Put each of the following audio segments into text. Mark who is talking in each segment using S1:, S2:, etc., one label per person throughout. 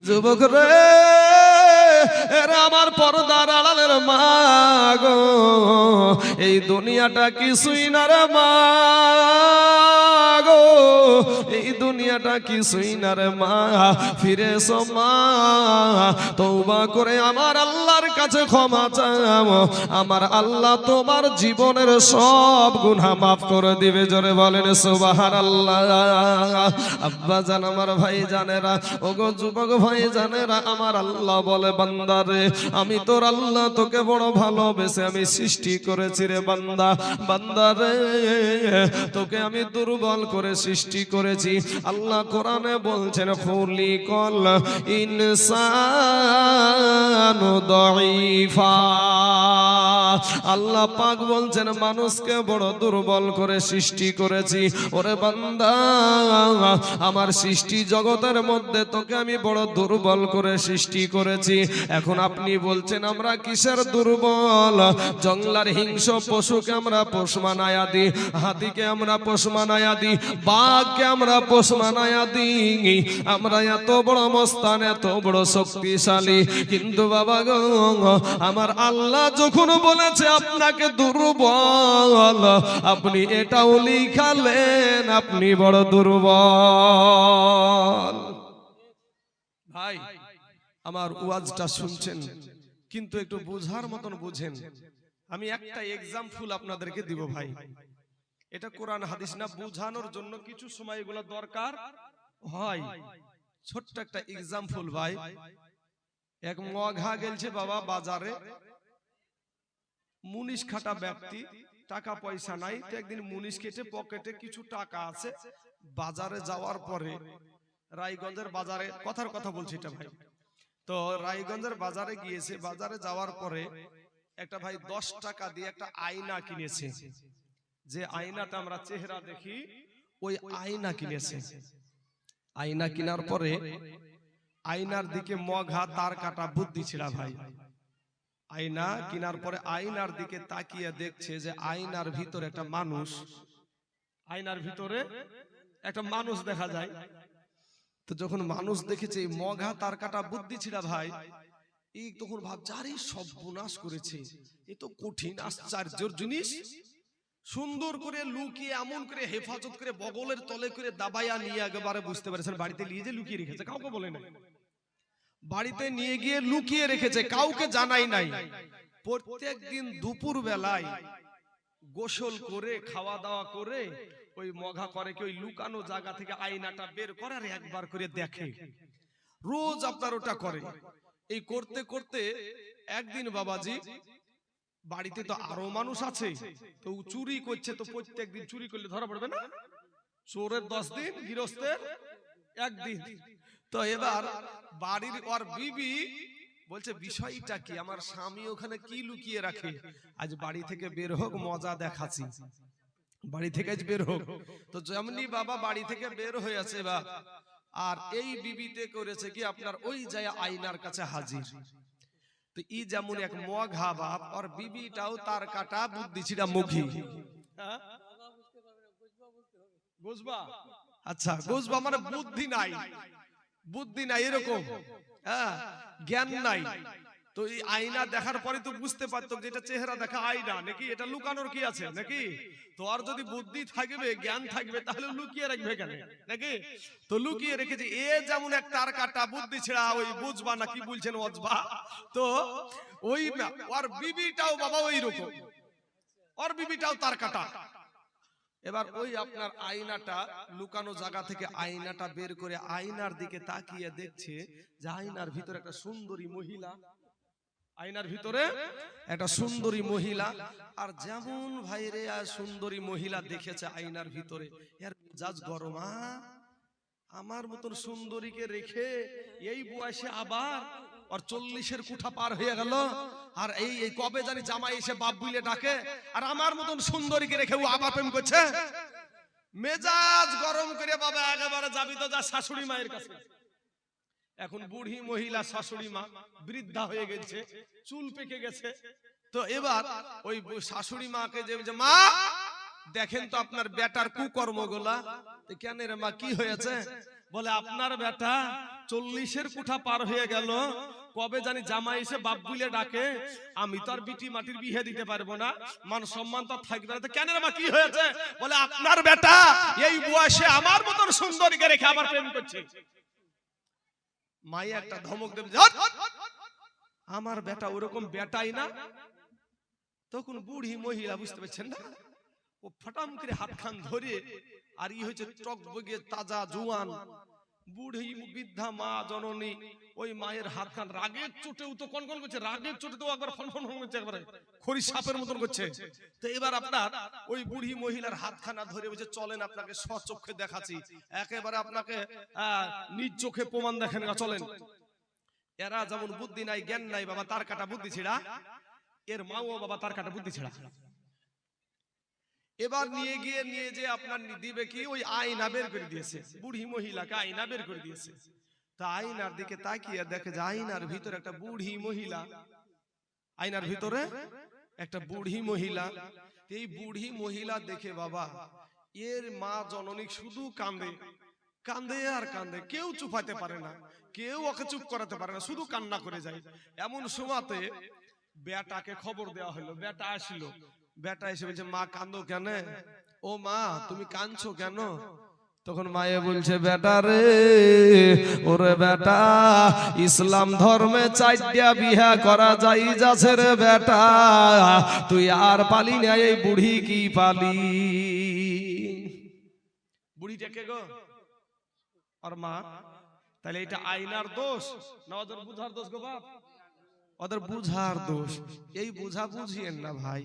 S1: যুবক রে এরা আমার পর্দার আড়ালের মা গো, এই দুনিয়াটা কিছুই না রে মা গো, এই দুনিয়াটা কিছুই না রে মা। ফিরে এসো মা, তওবা করে আমার আল্লাহর কাছে ক্ষমা চাও, আমার আল্লাহ তোমার জীবনের সব গুনাহ মাফ করে দিবে। জোরে বলেন সুবহানাল্লাহ। আব্বা জান, আমার ভাই জানেরা, ওগো যুবক ভাই জানেরা, আমার আল্লাহ বলে বান্দারে আমি তোর আল্লাহ তোকে বড় ভালোবেসে আমি সৃষ্টি করেছি রে বান্দা। বান্দারে তোকে আমি দুর্বল করে সৃষ্টি করেছি। আল্লাহ কোরআনে বলছেন খুলিকাল ইনসানু দাঈফা। আল্লাহ পাক বলছেন মানুষকে বড় দুর্বল করে সৃষ্টি করেছি। ওরে বান্দা, আমার সৃষ্টি জগতের মধ্যে তোকে আমি বড় দুর্বল করে সৃষ্টি করেছি। এখন আপনি বলছেন আমরা কিসের দুর্বল? জঙ্গলার হিংস্র পশুকে আমরা পোষ মানায়া দিই, হাতিকে আমরা পোষ মানায়া দিই, বাঘকে আমরা পোষ মানায়া দিই। আমরা এত বড় মস্তান, এত বড় শক্তিশালী, কিন্তু বাবা গো আমার আল্লাহ যখন বলেছে আপনাকে দুর্বল, আপনি এটাও লিখালেন আপনি বড় দুর্বল। ভাই আমার ওয়াজটা শুনছেন, কিন্তু একটু বোঝার মতন বুঝেন। আমি একটা এক্সাম্পল আপনাদেরকে দিব ভাই, এটা কোরআন হাদিস না, বোঝানোর জন্য কিছু সময় এগুলো দরকার হয়। ছোট্ট একটা এক্সাম্পল ভাই। এক মঘা গেলছে বাবা বাজারে, মুনিশ খাটা ব্যক্তি, টাকা পয়সা নাই, তো একদিন মুনিশ কেটে পকেটে কিছু টাকা আছে। বাজারে যাওয়ার পরে, রায়গঞ্জের বাজারে, কথার কথা বলছি এটা ভাই, তো রায়গঞ্জের বাজারে গিয়েছে। বাজারে যাওয়ার পরে একটা ভাই 10 টাকা দিয়ে একটা আয়না কিনেছে। যে আয়নাটা আমরা চেহারা দেখি, ওই আয়না কিনেছে। আয়না কেনার পরে আয়নার দিকে মঘা তার কাটা বুদ্ধি ছিল ভাই। আয়না কেনার পরে আয়নার দিকে তাকিয়ে দেখছে যে আয়নার ভিতরে একটা মানুষ, আয়নার ভিতরে একটা মানুষ দেখা যায়। তো যখন মানুষ দেখেছে, এই মঘা তার কাটা বুদ্ধি ছিল ভাই, এই তখন ভাবছে আরে সর্বনাশ করেছে, এ তো কঠিন আশ্চর্যের জিনিস। সুন্দর করে লুকিয়ে এমন করে হেফাজত করে বগলের তলে করে দাবাইয়া নিয়ে একেবারে বুঝতে পারছেন বাড়িতে নিয়ে যে লুকিয়ে রেখেছে, কাউকে বলে নাই। বাড়িতে নিয়ে গিয়ে লুকিয়ে রেখেছে, কাউকে জানাই নাই। প্রত্যেক দিন দুপুর বেলায় গোসল করে খাওয়া দাওয়া করে ওই মঘা করে কি ওই লুকানো জায়গা থেকে আয়নাটা বের করে আর একবার করে দেখে। রোজ আপনার ওটা করে। এই করতে করতে একদিন বাবাজি, বাড়িতে তো আরো মানুষ আছে, তো চুরি করছে, তো প্রত্যেকদিন চুরি করলে ধরা পড়বে না? চোরের 10 দিন, গৃহস্থের 1 দিন। তো এবার বাড়ির ওর বিবি বলছে বিষয়টা কি, আমার স্বামী ওখানে কি লুকিয়ে রাখে, আজ বাড়ি থেকে বের হোক, মজা দেখাচ্ছি, বাড়ি থেকে আজ বের হোক। তো যেমনি বাবা বাড়ি থেকে বের হয়েছে বা, আর এই বিবিতে করেছে কি আপনার ওই যায় আয়নার কাছে হাজির। তো ই যেমন এক মঘা বাপ, আর বিবিটাও তার কাটা বুদ্ধি ছিল মুখী। বুঝবা? আচ্ছা, বুঝবা মানে বুদ্ধি নাই, বুদ্ধি নাই এরকম, হ্যাঁ, জ্ঞান নাই। তো এই আয়না দেখার পরে তো বুঝতে পারতো যে এটা চেহারা দেখা আয়না নাকি, এটা লুকানোর কি আছে নাকি। তো আর যদি বুদ্ধি থাকবে, জ্ঞান থাকবে, তাহলে লুকিয়ে রাখবে কেন নাকি? তো লুকিয়ে রেখেছে। এ যেমন এক তার কাটা বুদ্ধি ছেড়া, ওই বুঝবা না কি বলছেন অজবা। তো ওই আর বিবিটাও বাবা ওই রকম, আর বিবিটাও তার কাটা। এবার ওই আপনার আয়নাটা লুকানো জায়গা থেকে আয়নাটা বের করে আয়নার দিকে তাকিয়ে দেখছে যে আয়নার ভিতরে একটা সুন্দরী মহিলা, আয়নার ভিতরে একটা সুন্দরী মহিলা। আর যেমন ভাইরে আর সুন্দরী মহিলা দেখেছে আয়নার ভিতরে, এর জাজ গরমা, আমার মতন সুন্দরীকে রেখে এই বয়সে আবার আর 40-এর কুঠা পার হয়ে গেল, আর এই কবে জানি জামাই এসে বাপ বুইলে ডাকে, আর আমার মতন সুন্দরীকে রেখে ও আবার প্রেম করছে। মেজাজ গরম করে বাবা একেবারে যাবি তো যা শাশুড়ি মায়ের কাছে। এখন বুড়ি মহিলা শাশুড়ি মা বৃদ্ধা হয়ে গেছে, চুল পেকে গেছে। তো এবার ওই শাশুড়ি মাকে যে মা দেখেন তো আপনার বেটার কুকর্মগুলা। কেন রে মা, কি হয়েছে? বলে আপনার বেটা 40-এর কুঠা পার হয়ে গেল, কবে জানি জামাই এসে বাপ বলে ডাকে, আমি তো আর বিটি মাটির বিয়ে দিতে পারবো না, মান সম্মান তো থাকবে না। কেন রে মা, কি হয়েছে? বলে আপনার বেটা এই বয়সে আমার মতন সুন্দরীকে রেখে আবার প্রেম করছে। মাই একটা ধমক দেবে, আমার বেটা ওরকম বেটাই না। তখন বুড়ি মহিলা, বুঝতে পারছেন না, ও ফটাম করে হাত খান ধরে, আর ই হয়েছে টকবগে তাজা জুয়ান বুড়ি বৃদ্ধা মা জননী, ওই মায়ের হাত খান রাগের চোটেও তো কনকন করছে, রাগের চোটে তো একবার ফনফন করছে, একবারে খড়ি সাপের মতন করছে। তো এবার আপনার ওই বুড়ি মহিলার হাতখানা ধরে বলছে, চলেন আপনাকে স্বচক্ষে দেখাচ্ছি, একেবারে আপনাকে নিজ চোখে প্রমাণ দেখেন, চলেন। এরা যেমন বুদ্ধি নাই জ্ঞান নাই বাবা, তার কাটা বুদ্ধি ছিড়া, এর মাও বাবা তার কাটা বুদ্ধি ছিড়া। এবার নিয়ে গিয়ে নিয়ে যে আপনার দিবে কি, ওই আয়না বের করে দিয়েছে, বুড়ি মহিলাকে আয়না বের করে দিয়েছে। তা আয়নার দিকে তাকিয়ে দেখে যে আয়নার ভিতরে একটা বুড়ি মহিলা, আয়নার ভিতরে একটা বুড়ি মহিলা। এই বুড়ি মহিলা দেখে বাবা এর মা জননী শুধু কান্দে, কান্দে আর কান্দে, কেউ চুপাতে পারে না, কেউ ওকে চুপ করাতে পারে না, শুধু কান্না করে যায়। এমন সময়তে বেটাকে খবর দেওয়া হলো, বেটা আসলো, বেটা এসে বলছে, মা কান্দো কেন? ও মা তুমি কাঁদছো কেন? তখন মায়ে বলছে, বেটা রে, ওরে বেটা, ইসলাম ধর্মে 4টা বিয়া করা যাই যাচ্ছে রে বেটা, তুই আর পালি না, এই বুড়ি কি পালি? বুড়িটাকে গো আর মা, তাহলে এটা আইনার দোষ না ওদের বুঝার দোষ গো বাপ? ওদের বুঝার দোষ। এই বুঝা বুঝিয়েন না ভাই,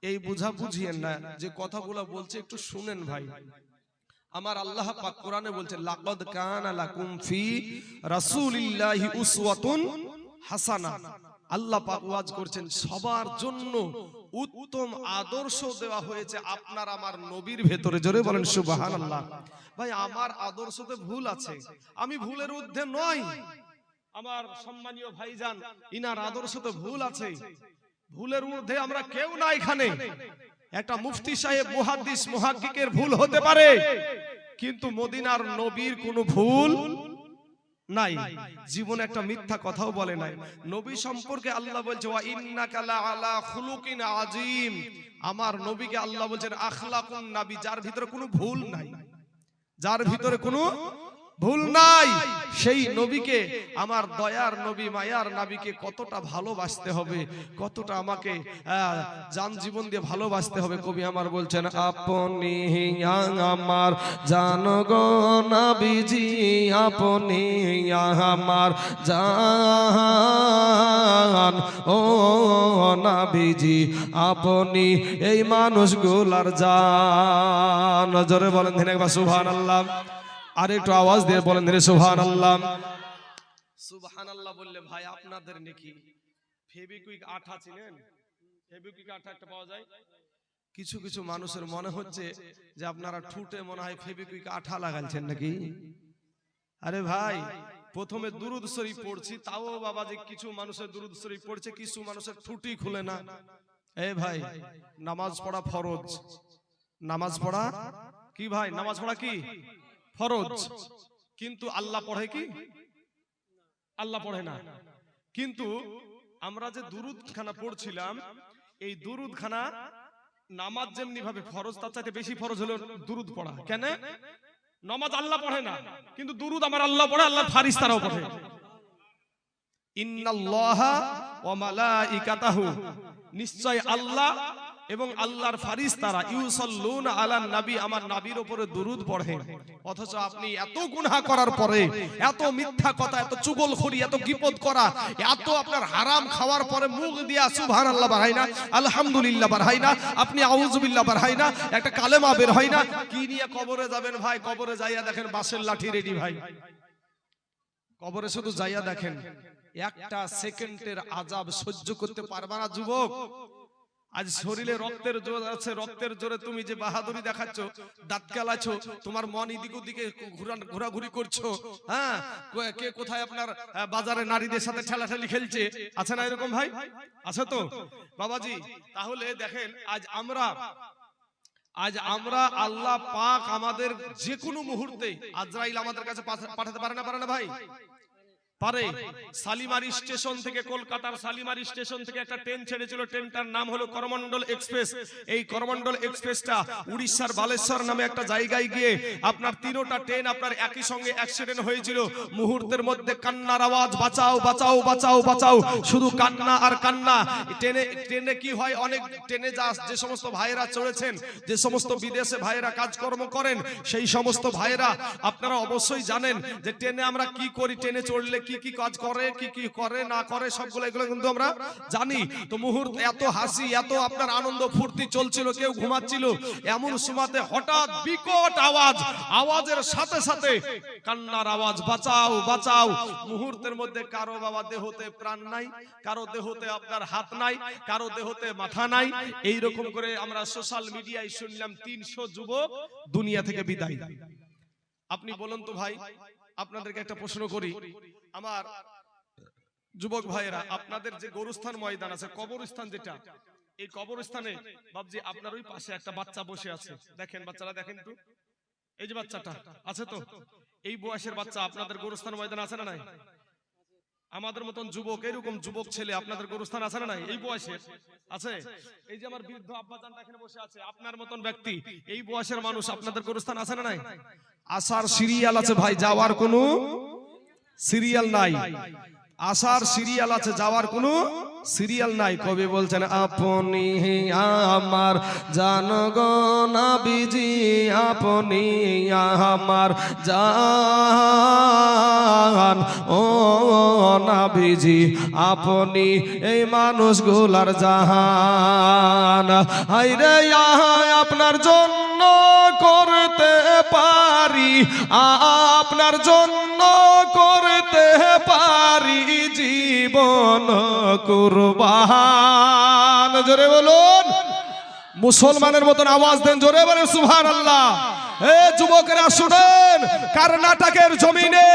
S1: এই বুঝা বুঝিয়েন না, যে কথাগুলো বলছে একটু শুনেন ভাই। আমার আল্লাহ পাক কোরআনে বলছে, লাকাদ কানা লাকুম ফি রাসূলিল্লাহি উসওয়াতুন হাসানা। আল্লাহ পাক ওয়াজ করছেন, সবার জন্য উত্তম আদর্শ দেওয়া হয়েছে আপনার আমার নবীর ভেতরে। জোরে বলেন সুবহানাল্লাহ। ভাই আমার আদর্শতে ভুল আছে, আমি ভুলের ঊর্ধ্বে নই। আমার সম্মানীয় ভাইজান, ইনার আদর্শতে ভুল আছে, ভুলের ঊর্ধ্বে আমরা কেউ না। এখানে একটা মুফতি সাহেব, মুহাদ্দিস, মুহাক্কিকের ভুল হতে পারে, কিন্তু মদিনার নবীর কোনো ভুল নাই। জীবনে একটা মিথ্যা কথাও বলে নাই। নবী সম্পর্কে আল্লাহ বলছে, ওয়া ইন্নাকা লা আলা খুলুকিন আযীম। আমার নবীকে আল্লাহ বলছেন আখলাকুন নবী, যার ভিতরে কোনো ভুল নাই, যার ভিতরে কোনো ভুল নাই। সেই নবীকে, আমার দয়ার নবী, মায়ার নবীকে কতটা ভালোবাসতে হবে, কতটা আমাকে জান জীবন দিয়ে ভালোবাসতে হবে। কবি আমার বলছেন, আপনি আমার জান গো নবীজি, আপনি আমার জান ও নবীজি, আপনি এই মানুষগুলার জান। জোরে বলেন দিন একবার সুবহানাল্লাহ। আর একটু আওয়াজ দিয়ে বলেন রে সুবহানাল্লাহ। সুবহানাল্লাহ বললে ভাই আপনাদের নাকি ফেবিকুইক আঠা চিনেন? ফেবিকুইক আঠা একটা পাওয়া যায়। কিছু কিছু মানুষের মনে হচ্ছে যে আপনারা ঠুটে মনে হয় ফেবিকুইক আঠা লাগাচ্ছেন নাকি? আরে ভাই, প্রথমে দুরূদ শরীফ পড়ছি, তাও বাবা যে কিছু মানুষের দুরূদ শরীফ পড়ছে, কিছু মানুষের ঠুটি খুলে না। এই ভাই, নামাজ পড়া ফরজ। নামাজ পড়া কি ভাই? নামাজ পড়া কি ফরজ, কিন্তু আল্লাহ পড়ে কি? আল্লাহ পড়ে না। কিন্তু আমরা যে দুরূদ খানা পড়ছিলাম, এই দুরূদ খানা নামাজ যেমনি ভাবে ফরজ, তার চাইতে বেশি ফরজ হলো দুরূদ পড়া। কেন? নামাজ আল্লাহ পড়ে না, কিন্তু দুরূদ আমার আল্লাহ পড়ে, আল্লাহর ফারিস্তারাও পড়ে। ইন্নাল্লাহা ওয়া মালাইকাতাহু, নিশ্চয় আল্লাহ এবং আল্লাহর ফারিস্তারা ইউসাল্লুনা আলান নবী, আমার নবীর উপরে দুরূদ পড়ে। অথচ আপনি এত গুনাহ করার পরে, এত মিথ্যা কথা, এত চুগলখড়ি, এত গীবত করা, এত আপনার হারাম খাওয়ার পরে মুখ দিয়া সুবহানাল্লাহ বাড়াই না, আলহামদুলিল্লাহ বাড়াই না, আপনি আউযুবিল্লাহ বাড়াই না, একটা কালেমা বের হয় না, কি নিয়ে কবরে যাবেন ভাই? কবরে যাইয়া দেখেন বাঁশের লাঠি রেডি ভাই। কবরে শুধু যাইয়া দেখেন, একটা সেকেন্ডের আযাব সহ্য করতে পারবা না যুবক। আজ শরীরে রক্তের জোর আছে, রক্তের জোরে তুমি যে বাহাদুরি দেখাচ্ছ, দাঁত কেলাচ্ছো, তোমার মন এদিক ওদিকে ঘোরাঘুরি করছো, হ্যাঁ, কে কোথায় আপনার বাজারে নারীদের সাথে ঠেলাঠেলি খেলছে, আছে না এরকম ভাই? আছে তো বাবাজি। তাহলে দেখেন, আজ আমরা আজ আমরা আল্লাহ পাক আমাদের যে কোনো মুহূর্তে আজরাইল আমাদের কাছে পাঠাতে পারে না ভাই? পারে। শালিমার স্টেশন থেকে, কলকাতার শালিমার স্টেশন থেকে একটা ট্রেন ছেড়েছিল, ট্রেনটার নাম হলো করমন্ডল এক্সপ্রেস। এই করমন্ডল এক্সপ্রেসটা উড়িষ্যার বালেশ্বর নামে একটা জায়গায় গিয়ে আপনার তিনোটা ট্রেন আপনার একই সঙ্গে অ্যাক্সিডেন্ট হয়েছিল। মুহূর্তের মধ্যে কান্নার আওয়াজ, বাঁচাও বাঁচাও বাঁচাও বাঁচাও, শুধু কান্না আর কান্না। ট্রেনে কি হয়, অনেক ট্রেনে যে সমস্ত ভাইরা চড়েছেন, যে সমস্ত বিদেশে ভাইরা কাজকর্ম করেন, সেই সমস্ত ভাইরা আপনারা অবশ্যই জানেন যে ট্রেনে আমরা কি করি, ট্রেনে চড়লে কি কি কাজ করে, কি কি করে না করে, সবগুলো এগুলো কিন্তু আমরা জানি। তো মুহূর্তে এত হাসি, এত আপনার আনন্দ ফুর্তি চলছিল, কেউ ঘুমাচ্ছিল, এমন সময়তে হঠাৎ বিকট আওয়াজ, আওয়াজের সাথে সাথে কান্নার আওয়াজ, বাঁচাও বাঁচাও। মুহূর্তের মধ্যে কারো বাবা দেহতে প্রাণ নাই, কারো দেহতে আপনার হাত নাই, কারো দেহতে মাথা নাই। এই রকম করে আমরা সোশ্যাল মিডিয়ায় শুনলাম 300 যুবক দুনিয়া থেকে বিদায়। আপনি বলুন তো ভাই, আপনাদেরকে একটা প্রশ্ন করি, আমার যুবক ভাইয়েরা, আপনাদের যে গরুস্থান ময়দান আছে, কবরস্থান যেটা, এই কবরস্থানে বাবজি আপনার ওই পাশে একটা বাচ্চা বসে আছে, দেখেন বাচ্চারা, দেখেন তো, এই যে বাচ্চাটা আছে, তো এই বয়সের বাচ্চা আপনাদের গরুস্থান ময়দান আছে না নাই? আমাদের মতন যুবক, এরকম যুবক ছেলে আপনাদের গরুস্থান আছে না নাই? এই বয়সের আছে। এই যে আমার বৃদ্ধ আব্বাজান এখানে বসে আছে, আপনার মতন ব্যক্তি, এই বয়সের মানুষ আপনাদের গরুস্থান আছে না নাই? আসার সিরিয়াল আছে ভাই, যাওয়ার কোনো সিরিয়াল নাই। আসার সিরিয়াল আছে, যাওয়ার কোনো সিরিয়াল নাই। কবি বলছেন, আপনি আমার জানগণ বিজি, আপনি আমার জান ও নাবিজি, আপনি এই মানুষগুলার জাহান। হায়রে আপনার জন্য করতে পারি, আপনার জন্য করতে পারি জীবন কুরবান। জোরে বলুন, মুসলমানের মতন আওয়াজ দেন, জোরে বলেন সুবহানাল্লাহ। এ যুবকেরা শুনেন, কর্ণাটকের জমিনে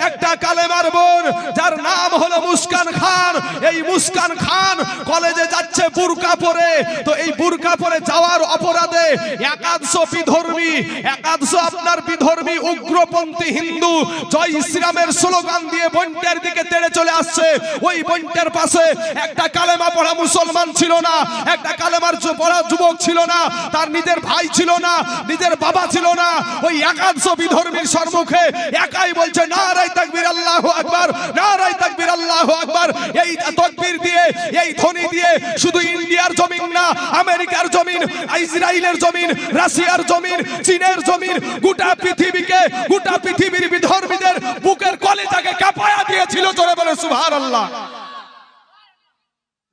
S1: একটা কালেমার বোন, যার নাম হলো মুস্কান খান। এই মুস্কান খান কলেজে যাচ্ছে বুরকা পরে। তো এই বুরকা পরে যাওয়ার অপরাধে একাংশ বিধর্মী, একাংশ আপনার বিধর্মী উগ্রপন্থী হিন্দু জয় শ্রীরামের স্লোগান দিয়ে বোনটার দিকে তেড়ে চলে আসছে। ওই বোনটার পাশে একটা কালেমা পড়া মুসলমান ছিল না, একটা কালেমার পড়া যুবক ছিল না, তার নিজের ভাই ছিল না, নিজের বাবা ছিল না। ওই একাংশ বিধর্মীর সম্মুখে একাই বলছে নারায়ে তাকবীর আল্লাহু আকবার, নারায়ে তাকবীর আল্লাহু আকবার। এই তাকবীর দিয়ে, এই ধ্বনি দিয়ে শুধু ইন্ডিয়ার জমিন না, আমেরিকার জমিন, ইসরায়েলের জমিন, রাশিয়ার জমিন, চীনের জমিন, গোটা পৃথিবীকে, গোটা পৃথিবীর বিধর্মীদের বুকের কলিজাকে কাঁপায়া দিয়েছিল। জোরে বলে সুবহানাল্লাহ।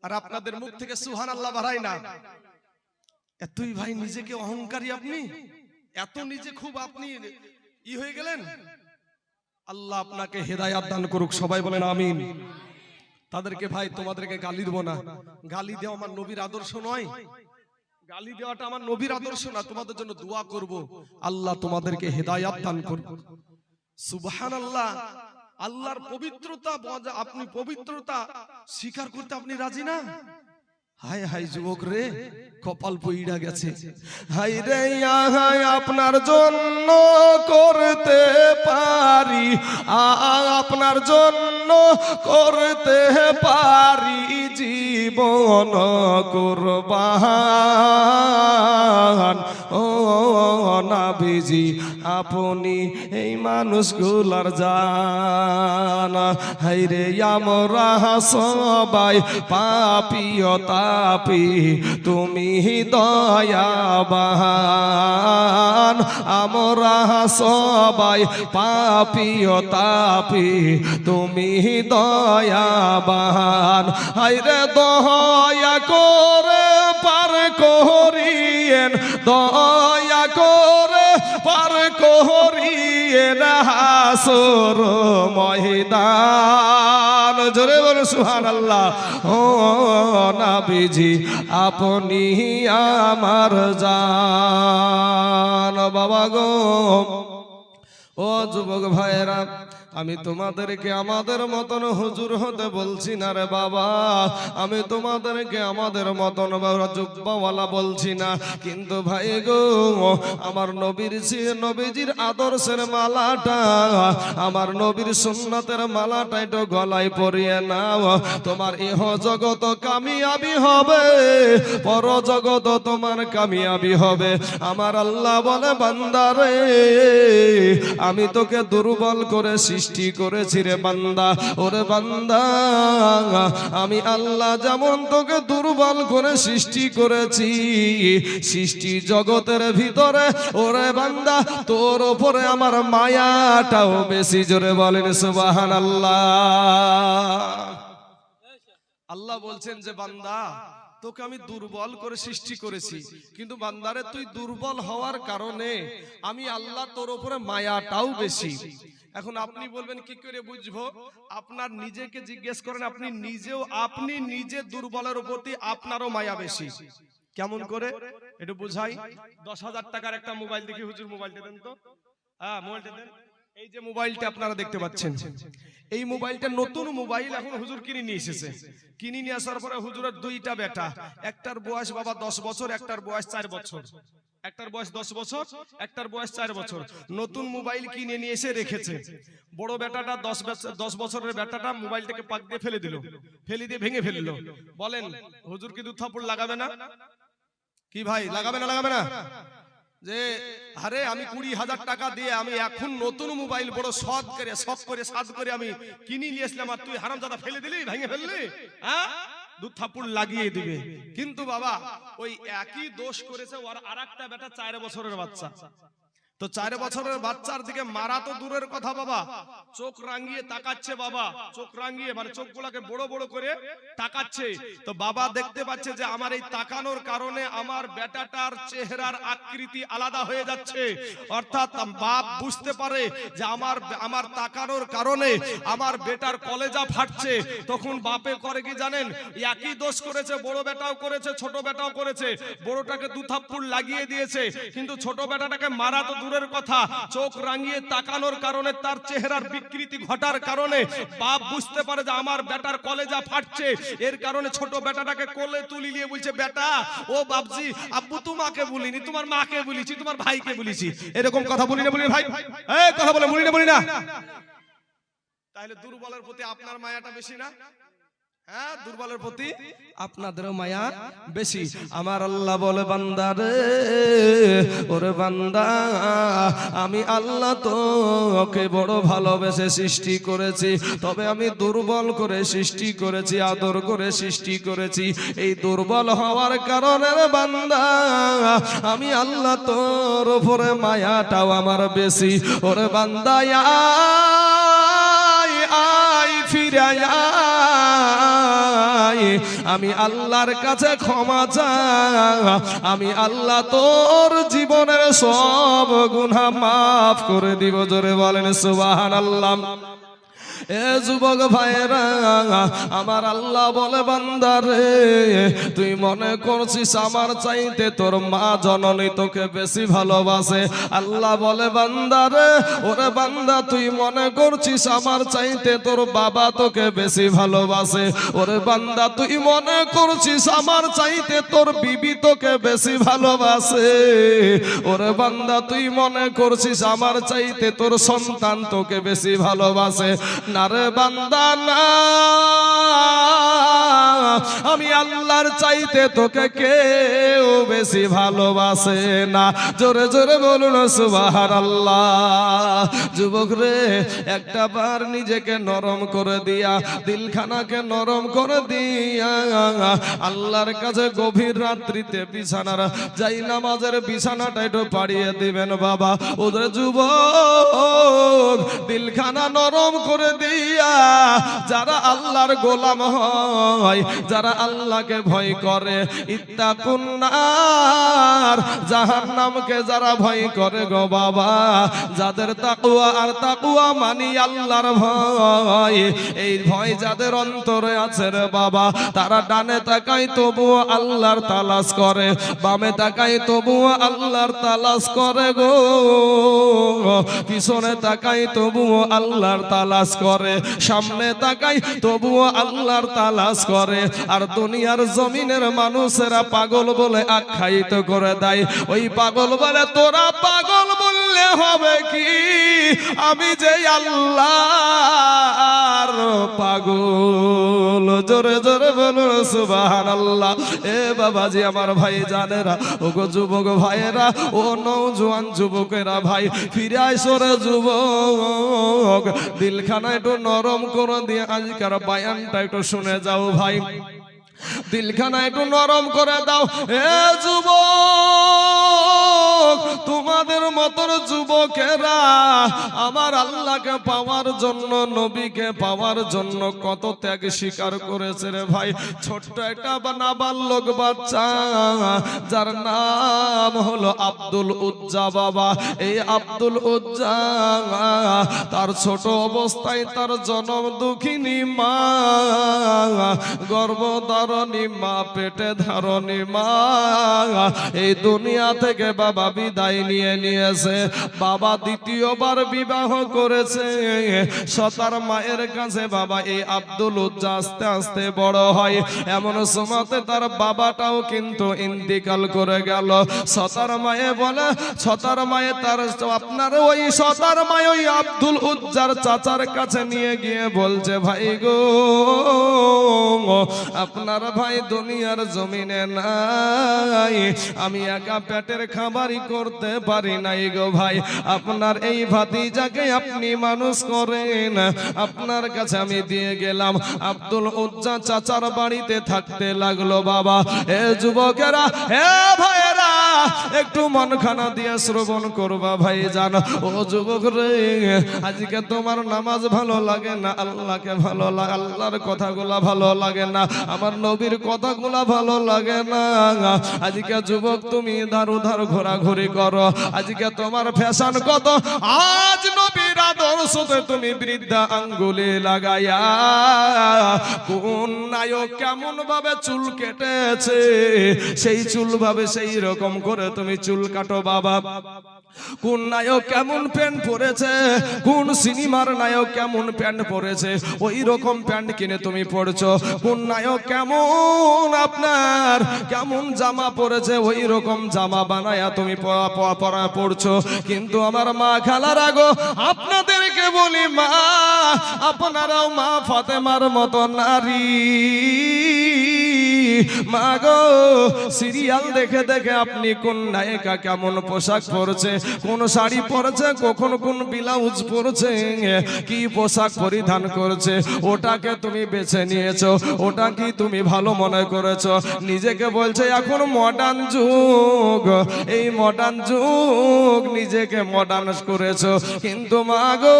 S1: আর আপনাদের মুখ থেকে সুবহানাল্লাহ বাড়ায় না। এতই ভাই নিজেকে অহংকারী, আপনি এত নিজে খুব আপনি হয়ে গেলেন। আল্লাহ আপনাকে হেদায়াত দান করুক, সবাই বলেন আমিন। তাদেরকে ভাই তোমাদেরকে গালি দেব না, গালি দেওয়া আমার নবীর আদর্শ নয়, গালি দেওয়াটা আমার নবীর আদর্শ না। তোমাদের জন্য দোয়া করব, আল্লাহ তোমাদেরকে হেদায়াত দান করুক। সুবহানাল্লাহ। আল্লাহর পবিত্রতা, আপনি পবিত্রতা স্বীকার করতে আপনি রাজি না? হায় হায় যুবক রে, কপাল পইড়া গেছে। হায় রে আপনার জন্য করতে পারি, আপনার জন্য করতে পারি জীবন কুরবান ও নবীজি, আপনি এই মানুষগুলার জান। হায় রে আমরা সবাই পাপী তাপি, তুমি দয়াবান। আমরা সবাই পাপী তাপি, তুমি দয়াবান। হায়রে দয়া করে পার করিয়েন, দয়া করে পার করিয়েন হাসর ময়দান। জোরে বলো সুবহানাল্লাহ। ও নবীজি, আপনি আমার জান। বাবা গো, ও যুবক ভাইরা, আমি তোমাদেরকে আমাদের মতন হুজুর হতে বলছি না রে বাবা, আমি তোমাদেরকে আমাদের মতন জুব্বাওয়ালা বলছি না। কিন্তু ভাই গো, আমার নবীজির আদর্শের মালাটা, আমার নবীর সুন্নাতের মালাটা একটু গলায় পরিয়ে নাও, তোমার ইহ জগত কামিয়াবি হবে, পর জগত তোমার কামিয়াবি হবে। আমার আল্লাহ বলে বান্দারে, আমি তোকে দুর্বল করে সৃষ্টি করেছি রে বান্দা। ওরে বান্দা, আমি আল্লাহ যেমন তোকে দুর্বল করে সৃষ্টি করেছি, সৃষ্টি জগতের ভিতরে ওরে বান্দা তোর উপরে আমার মায়াটাও বেশি। জোরে বলেন সুবহানাল্লাহ। আল্লাহ বলছেন যে বান্দা, তোকে আমি দুর্বল করে সৃষ্টি করেছি, কিন্তু বান্দারে তুই দুর্বল হওয়ার কারণে আমি আল্লাহ তোর উপরে মায়াটাও বেশি। এখন আপনি বলবেন কি করে বুঝবো? আপনার নিজেকে জিজ্ঞেস করেন, আপনি নিজে দুর্বলের প্রতি আপনারও মায়া বেশি। কেমন করে একটু বুঝাই। 10,000 টাকার একটা মোবাইল দেখি, হুজুর মোবাইলটা দেন তো। হ্যাঁ, মোবাইলটা দেন। এই যে মোবাইলটা আপনারা দেখতে পাচ্ছেন, এই মোবাইলটা নতুন মোবাইল, এখন হুজুর কিনে নিয়ে এসেছে। কিনে নিয়ে আসার পরে হুজুরের দুইটা বেটা, একটার বয়স বাবা 10 বছর, একটার বয়স 4 বছর। একটার বয়স 10 বছর, একটার বয়স 4 বছর। নতুন মোবাইল কিনে নিয়ে এসে রেখেছে। বড় বেটাটা 10 বছরের বেটাটা মোবাইলটাকে পাক দিয়ে ফেলে দিল, ফেলে দিয়ে ভেঙে ফেললো। বলেন হুজুর কি 2 থাপ্পড় লাগাবে না? কি ভাই, লাগাবে না? লাগাবে না? যে আরে আমি 20,000 টাকা দিয়ে আমি এখন নতুন মোবাইল বড় শখ করে আমি কিনে নিয়েছিলাম, আর তুই হারামজাদা ফেলে দিলি, ভেঙে ফেললি, হ্যাঁ? 2 থাপ্পড় লাগিয়ে দিবে। কিন্তু বাবা ওই একই দোষ করেছে ওর আরেকটা বেটা 4 বছরের বাচ্চা। তো 4 বছরের বাচ্চার দিকে মারা তো দূরের কথা বাবা, চোখ রাঙিয়ে তাকাচ্ছে বাবা, চোখ রাঙিয়ে মানে চোখগুলোকে বড় বড় করে তাকাচ্ছে। তো বাবা দেখতে পাচ্ছে যে আমার এই তাকানোর কারণে আমার বেটাটার চেহারার আকৃতি আলাদা হয়ে যাচ্ছে। অর্থাৎ বাপ বুঝতে পারে যে আমার তাকানোর কারণে আমার বেটার কলেজা ফাটছে। তখন বাপে করে কি জানেন? একই দোষ করেছে, বড় বেটাও করেছে, ছোট বেটাও করেছে। বড়টাকে 2 থাপ্পড় লাগিয়ে দিয়েছে, কিন্তু ছোট বেটাটাকে মারা তো দূরের কথা, চোখ রাঙিয়ে তাকানোর কারণে, তার চেহারার বিকৃতি ঘটার কারণে বাপ বুঝতে পারে যে আমার বেটার কলেজা ফাটছে। এর কারণে ছোট বেটাটাকে কোলে তুলি নিয়ে বলছে, বেটা ও বাপজি, আব্বু তোমাকে বলিনি, তোমার মাকে বলেছি, তোমার ভাইকে বলেছি। এরকম কথা বলি না, বলি ভাই, এই কথা বলে বলি না। তাহলে দুর্বলের প্রতি আপনার মায়াটা বেশি না? হ্যাঁ, দুর্বলের প্রতি আপনাদেরও মায়া বেশি। আমার আল্লাহ বলে বান্দারে, ওরে বান্দা, আমি আল্লাহ তোকে বড় ভালোবেসে সৃষ্টি করেছি, তবে আমি দুর্বল করে সৃষ্টি করেছি, আদর করে সৃষ্টি করেছি। এই দুর্বল হওয়ার কারণে বান্দা, আমি আল্লাহ তোর উপরে মায়াটাও আমার বেশি। ওরে বান্দা আয় ফিরে আমি আল্লাহর কাছে ক্ষমা চা, আমি আল্লাহ তোর জীবনের সব গুনাহ মাফ করে দিব। জোরে বলেন সুবহানাল্লাহ। এ যুবক ভাইরা, আমার আল্লাহ বলে বান্দারে, তুই মনে করছিস আমার চাইতে তোর মা জননী তোকে বেশি ভালোবাসে। আল্লাহ বলে বান্দারে, ওরে বান্দা, তুই মনে করছিস আমার চাইতে তোর বাবা তোকে বেশি ভালোবাসে। ওরে বান্দা, তুই মনে করছিস আমার চাইতে তোর বিবি তোকে বেশি ভালোবাসে। ওরে বান্দা, তুই মনে করছিস আমার চাইতে তোর সন্তান তোকে বেশি ভালোবাসে। না রে বান্দা না, আমি আল্লাহর চাইতে তোকে কেউ বেশি ভালোবাসে না। জোরে জোরে বলুন সুবহানাল্লাহ। যুবক রে, একটা বার নিজেকে নরম করে দিয়া, দিলখানাকে নরম করে দিয়া আল্লাহর কাছে গভীর রাত্রিতে বিছানার যাই নামাজের বিছানাটা একটু পাড়িয়ে দিবেন বাবা। ওদের যুবক, দিলখানা নরম করে দিয়া যারা আল্লাহর গোলাম হয়, যারা আল্লাহকে ভয় করে, ইত্তাকুন নার, জাহান্নামকে যারা ভয় করে গো বাবা, যাদের তাকওয়া আর তাকওয়া মানি আল্লাহর ভয়, এই ভয় যাদের অন্তরে আছে রে বাবা, তারা ডানে তাকায় তবুও আল্লাহর তালাশ করে, বামে তাকায় তবুও আল্লাহর তালাশ করে গো, পিছনে তাকায় তবুও আল্লাহর তালাশ করে, সামনে তাকায় তবুও আল্লাহর তালাশ করে। আর দুনিয়ার জমিনের মানুষেরা পাগল বলে আখ্যায়িত করে দেয়। ওই পাগল বলে তোরা পাগল বললে হবে কি, আমি যে আল্লাহর পাগল। জোরে জোরে বলুন সুবহানাল্লাহ। এ বাবাজি আমার ভাই জানেরা, ও গো যুবক ভাইয়েরা, ও নওজোয়ান যুবকেরা ভাই, ফিরে আইসো রে যুবক, দিলখানা একটু নরম করে দিয়ে আজকের বায়ানটা একটু শুনে যাও ভাই, দিলখানা একটু নরম করে দাও। এ যুবক, তোমাদের মতন যুবকেরা আমার আল্লাহকে পাওয়ার জন্য, নবীকে পাওয়ার জন্য কত ত্যাগ স্বীকার করেছে রে ভাই। ছোট্ট একটা নাবালক বাচ্চা যার নাম হলো আব্দুল উজ্জা বাবা, এই আব্দুল উজ্জা তার ছোট অবস্থায় তার জনম দুঃখিনী মা, গর্ভধারণী মা, পেটে ধারণী মা এই দুনিয়া থেকে বাবা বিদায় নিয়েছে। বাবা দ্বিতীয়বার বিবাহ করেছে সতার মায়ের কাছে। বাবা এই আব্দুল উজ্জা আস্তে আস্তে বড় হয়, এমন সময়তে তার বাবাটাও কিন্তু ইন্তিকাল করে গেল। সতার মায়ে বলে, সতার মায়ে তার আপনার ওই সতার মায়ে ওই আব্দুল উজ্জার চাচার কাছে নিয়ে গিয়ে বলছে, ভাই গো আপনার ভাই দুনিয়ার জমিনে নাই, আমি একা পেটের খাবারই করতে পারি নাই গো ভাই, আপনার এই ভাতিজাকে আপনি মানুষ করেন, আপনার কাছে আমি দিয়ে গেলাম। আব্দুল উজ্জা চাচার বাড়িতে থাকতে লাগলো। বাবা এ যুবকেরা, হে ভাইয়েরা, একটু মনখানা দিয়ে শ্রবণ করবা ভাই জানো। ও যুবক রে, আজকে তোমার নামাজ ভালো লাগে না, আল্লাহকে ভালো লাগে, আল্লাহর কথাগুলা ভালো লাগে না, আমার নবীর কথাগুলা ভালো লাগে না। আজকে যুবক তুমি ধার উধার ঘোরাঘুরি করো, আজকে তোমার ফ্যাশন কত, আজ নবীর আদর্শতে তুমি বৃদ্ধা আঙ্গুলে লাগাইয়া কোন নায়ক কেমন ভাবে চুল কেটেছে সেই চুল ভাবে সেই রকম করে তুমি চুল কাটো। বাবা কোন নায়ক কেমন প্যান্ট পরেছে, কোন সিনেমার নায়ক কেমন প্যান্ট পরেছে ওই রকম প্যান্ট কিনে তুমি পড়ছো। কোন নায়ক কেমন আপনার কেমন জামা পরেছে ওই রকম জামা বানায়া তুমি পড়ছো। কিন্তু আমার মা খালারা গো, আপনাদেরকে বলি মা, আপনারাও মা ফাতেমার মতো নারী। মা গো, সিরিয়াল দেখে দেখে আপনি কোন নায়িকা কেমন পোশাক পরেছে, কোন শাড়ি পরেছে, কখন কোন ব্লাউজ পরেছে, কি পোশাক পরিধান করেছে, ওটাকে তুমি বেছে নিয়েছো, ওটা কি তুমি ভালো মনে করেছো। নিজেকে বলছে এখন মডার্ন যুগ, এই মডার্ন যুগ নিজেকে মডার্ন করেছো। কিন্তু মা গো,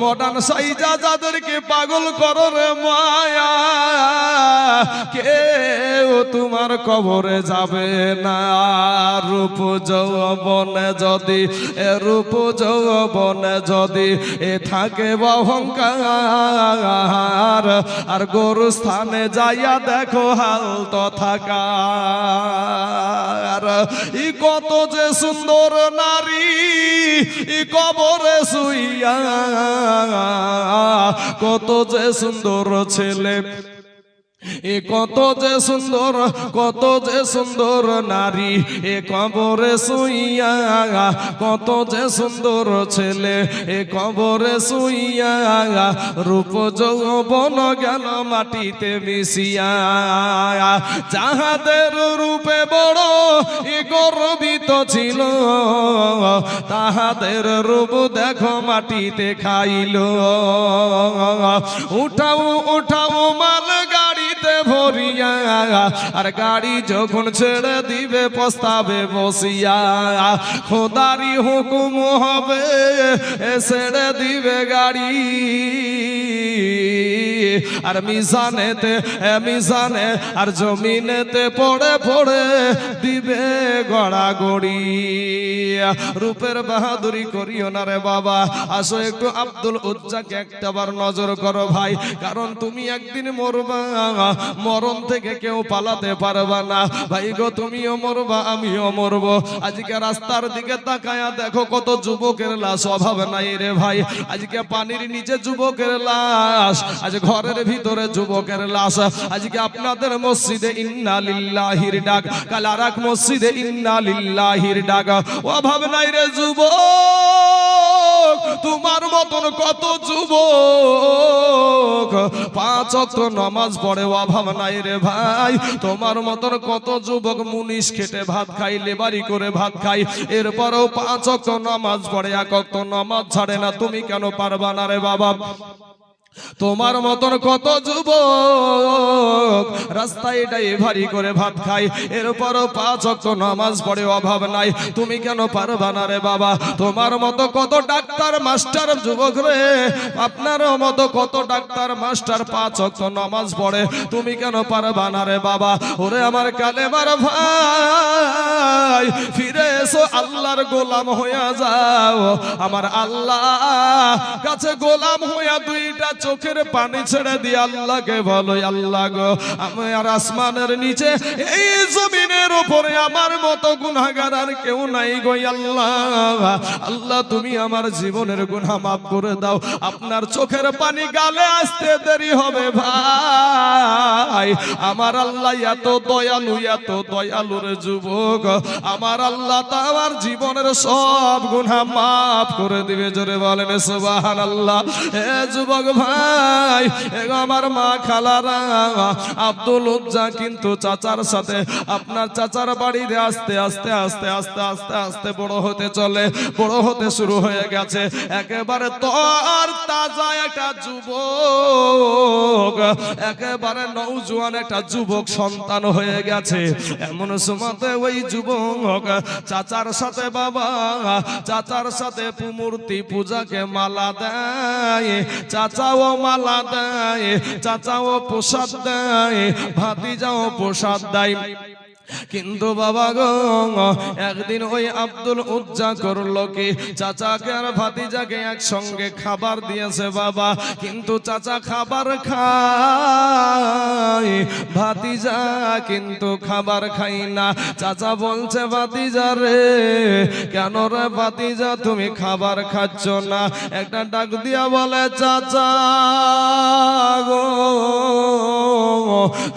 S1: মডার্ন সাইজা যাদেরকে পাগল করো রে মায়া, কেউ তোমার কবরে যাবে না। রূপ যৌবনে যদি, রূপ যৌবনে যদি এ থাকে অহংকার, আর গরু স্থানে যাইয়া দেখো হাল তো থাকার। ই কত যে সুন্দর নারী, ই কবরে শুইয়া, কত যে সুন্দর ছেলে, এ কত যে সুন্দর, কত যে সুন্দর নারী, এ কবরে শুইয়া, কত যে সুন্দর ছেলে, এ কবরে শুইয়া, রূপ যৌবন গেল মাটিতে মিশিয়া। যাহাদের রূপে বড় এ গর্বিত ছিল, তাহাদের রূপ দেখো মাটিতে খাইল। উঠাও উঠাও মাল গাড়িতে ভরিয়া, আর গাড়ি যখন ছেড়ে দিবে পস্তাবে বসিয়া। খোদারি হুকুম হবে ছেড়ে দিবে গাড়ি, আর মিজানেতে মিজানে আর জমিনেতে পড়ে পড়ে দিবে গড়াগড়ি। রূপের বাহাদুরি করিও না রে বাবা, আসো একটু আব্দুল উজ্জাকে একটাবার নজর করো ভাই, কারণ তুমি একদিন মরবা, মরণ থেকে কেউ পালাতে পারবা না ভাই গো, তুমিও মরবা আমিও মরবো। আজকে রাস্তার দিকে তাকায়া দেখো কত যুবকের লাশ, অভাব নাই রে ভাই। আজকে পানির নিচে যুবকের লাশ, আজ ঘরের ভিতরে যুবকের লাশ। আজকে আপনাদের মসজিদে ইন্না লিল্লাহির ডাক, কাল আরেক মসজিদে ইন্না লিল্লাহির ডাক। অভাব নাই রে যুবক, তোমার মতন কত যুবক 5 ওয়াক্ত নামাজ পড়ে, অভাব নাই রে ভাই। তোমার মতন কত যুবক মুনিশ খেটে ভাত খাই, লেবারি করে ভাত খাই, এরপরেও 5 ওয়াক্ত নামাজ পড়ে, 1 ওয়াক্ত নামাজ ছাড়ে না। তুমি কেন পারবা না রে বাবা? তোমার মতন কত যুবক রাস্তায় ড্রাইভারি করে ভাত খায়, এরপরও 5 ওয়াক্ত নামাজ পড়ে, অভাব নাই। তুমি কেন পারবা না রে বাবা? তোমার মতো কত ডাক্তার মাস্টার যুবক রে, আপনার মতো কত ডাক্তার মাস্টার 5 ওয়াক্ত নামাজ পড়ে, তুমি কেন পারবা না রে বাবা? ওরে আমার কালেমার ভাই, ফিরে এসো, আল্লাহর গোলাম হইয়া যাও। আমার আল্লাহ কাছে গোলাম হইয়া দুইটা চোখের পানি ছেড়ে দিয়ে আল্লাহকে বলো, আল্লাহ গো, আমি আর আসমানের নিচে এই জমিনের উপরে আমার মতো গুনাহগার আর কেউ নাই গো আল্লাহ। আল্লাহ তুমি আমার জীবনের গুনাহ মাফ করে দাও। আপনার চোখের পানি গালে আসতে দেরি হবে ভাই। আমার আল্লাহ এত দয়ালু রে যুবক, আমার আল্লাহ তা আমার জীবনের সব গুনাহ মাফ করে দিবে। জোরে বলেন সুবহানাল্লাহ। হে যুবক ভাই, আমার মা খালারা, আব্দুল উজ্জা কিন্তু চাচার সাথে, আপনার চাচার বাড়িতে আস্তে আস্তে আস্তে আস্তে আস্তে আস্তে বড় হতে চলে, বড় হতে শুরু হয়ে গেছে। একেবারে তর তাজা একটা যুবক, একেবারে নওজোয়ান একটা যুবক সন্তান হয়ে গেছে। এমন সময়তে ওই যুবক চাচার সাথে, বাবা চাচার সাথে মূর্তি পূজাকে মালা দেয়, চাচাও মালা দেয়, চাচাও প্রসাদ দেয়, ভাতিজাও প্রসাদ দেয়। কিন্তু বাবা গো, একদিন ওই আব্দুল উজ্জা করলো কি, চাচাকে আর ভাতিজাকে একসঙ্গে খাবার দিয়েছে বাবা, কিন্তু চাচা খাবার খায়, ভাতিজা কিন্তু খাবার খাই না। চাচা বলছে, ভাতিজা রে, কেন রে ভাতিজা তুমি খাবার খাচ্ছ না? একটা ডাক দিয়া বলে, চাচা গো,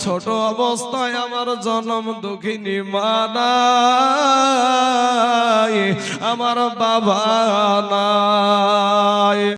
S1: ছোট অবস্থায় আমার জন্ম দুঃখিনী মা নাই, আমার বাবা নাই।